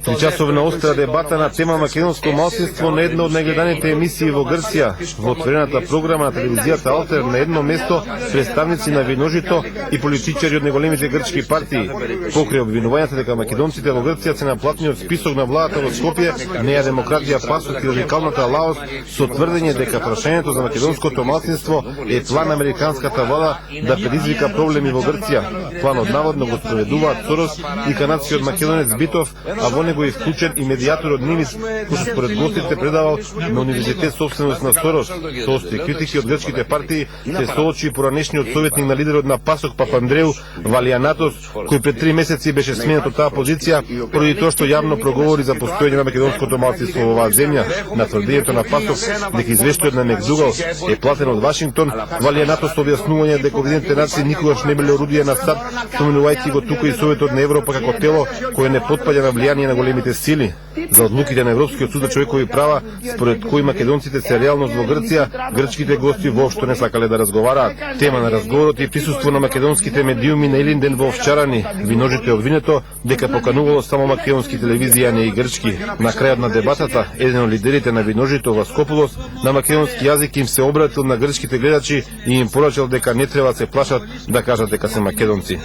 Тричасовна остра дебата на тема македонско малцинство на една од најгледаните емисии во Грција. Во отворената програма на телевизијата Алтер на едно место представници на Виножито и политичари од неголемите грчки партии. Покрај обвинувањата дека македонците во Грција се на платниот список на владата во Скопје, Неа демократија, ПАСОК и радикалната Лаос, со тврдење дека прашањето за македонското малцинство е план на американската влада да предизвика проблеми во Грција. Планот наводно го спроведуваат Сорос и канадци македонец Битов, а во него е вклучен и медијаторот Нимис, кој според гостите предавал на универзитет собственост на Сорос. Со остри критики од грчките партии се соочи и поранешниот советник на лидерот на ПАСОК Папандреу Валијанатос, кој пред 3 месеци беше сменет од таа позиција поради тоа што јавно проговори за постоење на македонското малцинство во оваа земја. На тврдењето на ПАСОК дека извештајот на Мекдугал е платен од Вашингтон, Валијанатос објаснување дека Обединетите нации никогаш не биле орудие на САД, споменувајќи го тука и Советот на Европа како тело кое не потпаѓа на влијание на големите сили. За одлуките на Европскиот суд за човекови права, според кои македонците се реалност во Грција, грчките гости воопшто не сакале да разговараат. Тема на разговорот е присуство на македонските медиуми на Илинден во Овчарани. Виножито е обвинето дека поканувало само македонски телевизии, а не и грчки. На крајот на дебатата, еден од лидерите на Виножито Васкополос на македонски јазик им се обратил на грчките гледачи и им порачал дека не треба да се плашат да кажат дека се македонци.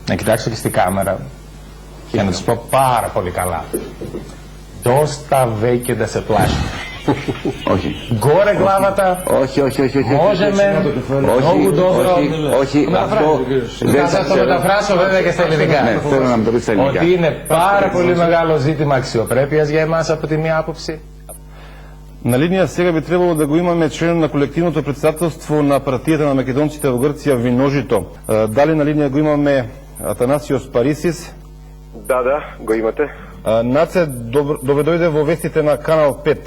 Να κοιτάξω και στη κάμερα για να τους πω πάρα πολύ καλά. Dosta veike da se plaši. Όχι. Gore glavata. Όχι, όχι, όχι. Možeme. Mnogo dobro. Όχι, αυτό δεν θα το μεταφράσω βέβαια και στα ελληνικά. Ναι, θέλω να μου το πεις στα ελληνικά. Ότι είναι πάρα πολύ μεγάλο ζήτημα αξιοπρέπειας για εμάς από τη μία άποψη. На линија сега би требало да го имаме член на колективното председателство на партијата на македонците во Грција Виножито. Дали на линија го имаме Атанасиос Парисис? Да, го имате. Наце, добре дојде во вестите на Канал 5.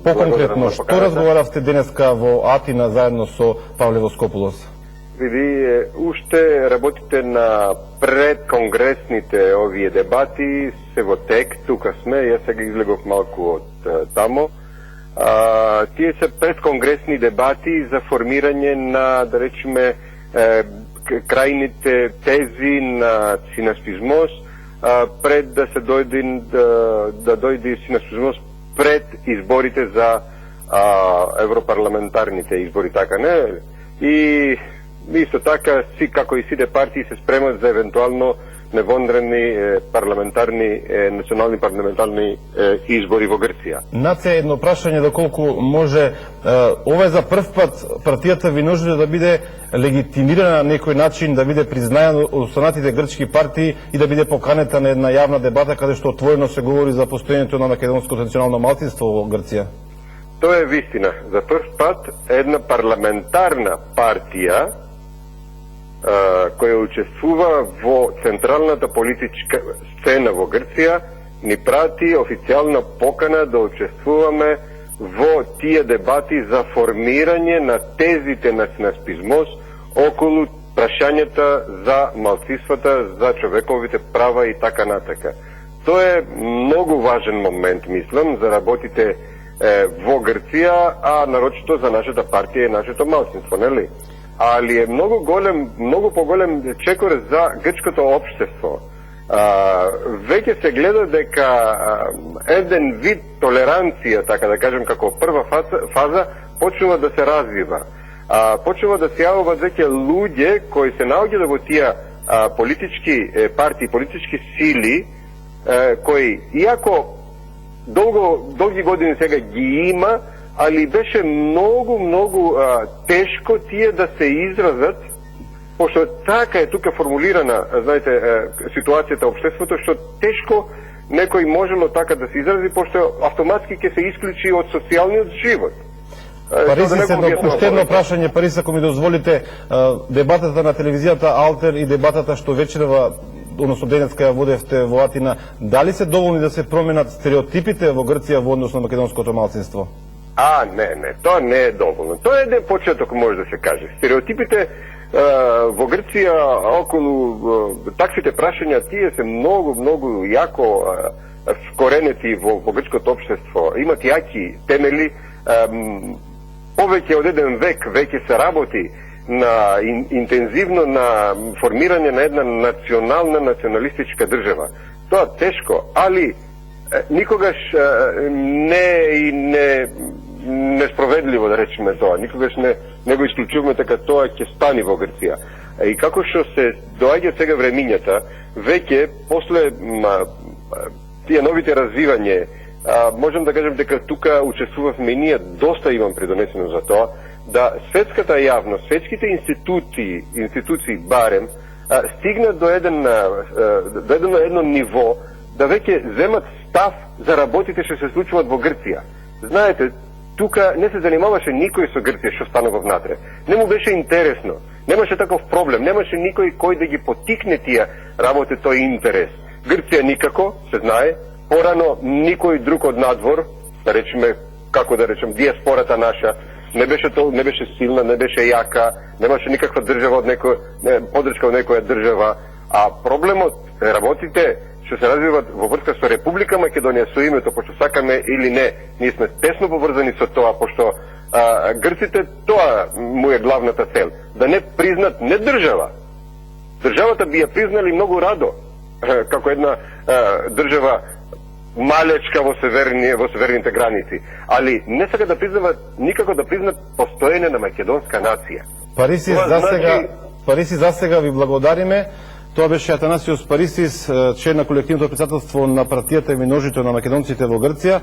Поконкретно, што разговаравте денеска во Атина заедно со Павле Воскополос? Види, уште работите на предконгресните овие дебати, се во тек, тука сме, јас сега излегов малку од тамо. Тие се предконгресни дебати за формирање на, да речеме, крајните тези на синастизмос, пред да се дојде синастизмос пред изборите за европарламентарните избори, така не? И исто така, како и сите партии се спремат за евентуално невондрени парламентарни, национални парламентарни избори во Грција. Наце, едно прашање доколку може, ова е за прв пат партијата Виножито да биде легитимирана на некој начин, да биде признаена од останатите грчки партии и да биде поканета на една јавна дебата каде што отворено се говори за постоењето на македонското национално малцинство во Грција. Тоа е вистина. За прв пат една парламентарна партија која учествува во централната политичка сцена во Грција, ни прати официјална покана да учествуваме во тие дебати за формирање на тезите на синастизмос околу прашањата за малцинствата, за човековите права и така натака. Тоа е многу важен момент, мислам, за работите во Грција, а нарочито за нашата партија и нашето малцинство, нели? Али е многу поголем чекор за грчкото општество. Веќе се гледа дека еден вид толеранција, така да кажем, како прва фаза, почнува да се развива. Почнува да се јавуваат веќе луѓе кои се наоѓаат во тие политички партии, политички сили, кои, иако долги години сега ги има, али беше многу тешко тие да се изразат, пошто така е тука формулирана, знаете, ситуацијата општеството, што тешко некој можело така да се изрази, пошто автоматски ќе се исклучи од социјалниот живот. Парисис, уште едно прашање, Парисис, ако ми дозволите, дебатата на телевизијата Алтер и дебатата што вечерва, односно денеска ја водевте во Атина, дали се доволни да се променат стереотипите во Грција во однос на македонското малцинство? Не, тоа не е доволно. Тоа е еден почеток, може да се каже. Стереотипите во Грција околу таквите прашања, тие се многу јако вкоренети во грчкото општество. Имат јаки темели, повеќе од еден век веќе се работи интензивно на формирање на една национална, националистичка држава. Тоа тешко, али никогаш не несправедливо, да речеме тоа. Никогаш не го исклучуваме така тоа ќе стани во Грција. И како што се доаѓа сега времињата, веќе после тие новите развивање, можам да кажем дека тука учествувавме ние, доста имам предонесено за тоа, да светската јавност, светските институции барем, стигнат до едно ниво да веќе земат став за работите што се случуваат во Грција. Знаете, тука не се занимаваше никој со Грција што станува внатре. Не му беше интересно. Немаше таков проблем, немаше никој кој да ги потикне тие работи, тој интерес. Грција никако, се знае, порано никој друг од надвор, да речеме, како да речем, диаспората наша, не беше силна, не беше јака, немаше никаква држава подршка од некоја држава, а проблемот, работите што се развиват во врска со Република Македонија со името, пошто сакаме или не, ние сме тесно поврзани со тоа, пошто грците тоа му е главната цел, да не признат не држава. Државата би ја признали многу радо, како една држава малечка во северните граници, али не сака да признават, никако да признат постоење на македонска нација. Парисис, за сега ви благодариме. Тоа беше Атанасиос Парисис, член на колективното претседателство на партијата и миножите на македонците во Грција.